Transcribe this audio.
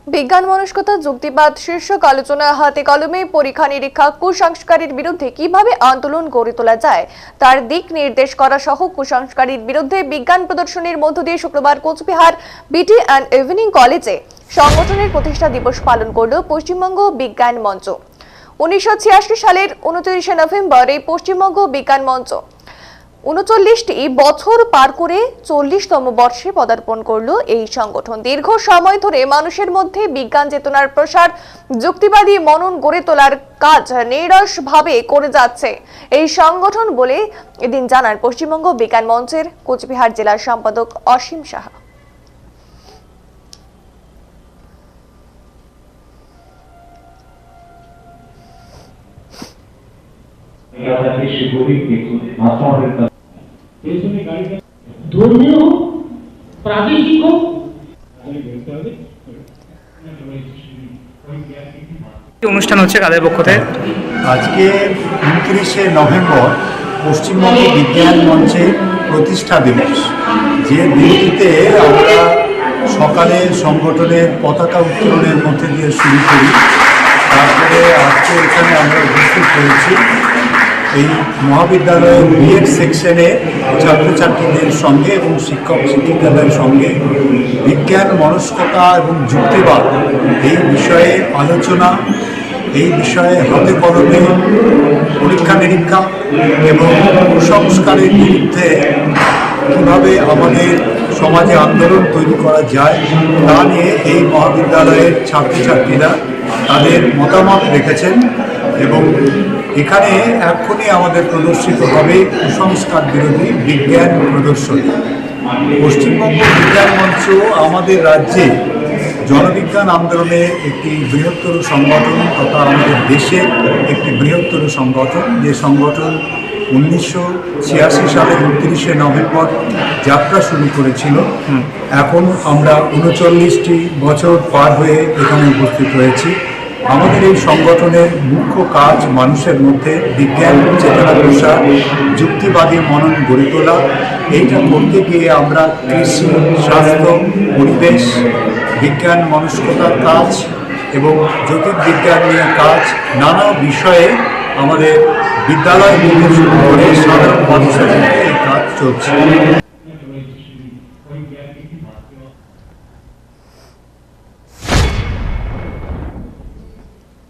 বিজ্ঞান মনস্কতা যুক্তিবাদ শীর্ষক আলোচনা হাতে কলমে পরীক্ষা নিরীক্ষা কুসংস্কারের বিরুদ্ধে কিভাবে আন্দোলন গড়ে তোলা যায় তার দিক নির্দেশ করা সহ কুসংস্কারের বিরুদ্ধে বিজ্ঞান প্রদর্শনীর মধ্য দিয়ে শুক্রবার কোচবিহার বিটি অ্যান্ড ইভিনিং কলেজে সংগঠনের প্রতিষ্ঠা দিবস পালন করল পশ্চিমবঙ্গ বিজ্ঞান মঞ্চ। 1986 সালের 29 নভেম্বর এই পশ্চিমবঙ্গ বিজ্ঞান মঞ্চ 39টি বছর পার করে 40তম বর্ষে পদার্পণ করলো এই সংগঠন। দীর্ঘ সময় ধরে মানুষের মধ্যে বিজ্ঞান চেতনার প্রসার, যুক্তিবাদী মনন গড়ে তোলার কাজ নিরসভাবে করে যাচ্ছে এই সংগঠন বলে এদিন জানান পশ্চিমবঙ্গ বিজ্ঞান মঞ্চের কোচবিহার জেলার সম্পাদক অসীম সাহা। ধর্মীয় হোক, প্রাদেশিক হোক, অনুষ্ঠান হচ্ছে কাদের পক্ষ থেকে? আজকে 29শে নভেম্বর পশ্চিমবঙ্গ বিজ্ঞান মঞ্চের প্রতিষ্ঠা দিবস, যে দিনটিতে আমরা সকালে সংগঠনের পতাকা উত্তোলনের মধ্যে দিয়ে শুরু করি। তারপরে আজকে এখানে আমরা উপস্থিত হয়েছি এই মহাবিদ্যালয়ের বিএড সেকশনে ছাত্রছাত্রীদের সঙ্গে এবং শিক্ষক শিক্ষিকাদের সঙ্গে বিজ্ঞান মনস্কতা এবং যুক্তিবাদ এই বিষয়ে আলোচনা, এই বিষয়ে হাতে কলমে পরীক্ষা নিরীক্ষা এবং কুসংস্কারের বিরুদ্ধে কীভাবে আমাদের সমাজে আন্দোলন তৈরি করা যায় তা নিয়ে এই মহাবিদ্যালয়ের ছাত্রছাত্রীরা তাদের মতামত রেখেছেন। এবং এখানে এক্ষুনি আমাদের প্রদর্শিত হবে কুসংস্কার বিরোধী বিজ্ঞান প্রদর্শনী। পশ্চিমবঙ্গ বিজ্ঞান মঞ্চ আমাদের রাজ্যে জনবিজ্ঞান আন্দোলনের একটি বৃহত্তর সংগঠন তথা আমাদের দেশের একটি বৃহত্তর সংগঠন, যে সংগঠন 1986 সালে 29শে নভেম্বর যাত্রা শুরু করেছিল। এখন আমরা 39টি বছর পার হয়ে এখানে উপস্থিত হয়েছি। আমাদের এই সংগঠনের মুখ্য কাজ মানুষের মধ্যে বিজ্ঞান চেতনা প্রসার, যুক্তিবাদী মনন গড়ে তোলা। এইটা করতে গিয়ে আমরা কৃষি, স্বাস্থ্য, পরিবেশ, বিজ্ঞান মনস্কতার কাজ এবং জ্যোতির্বিজ্ঞান নিয়ে কাজ, নানা বিষয়ে আমাদের বিদ্যালয় থেকে শুরু করে সাধারণ মানুষের মধ্যে এই কাজ চলছে।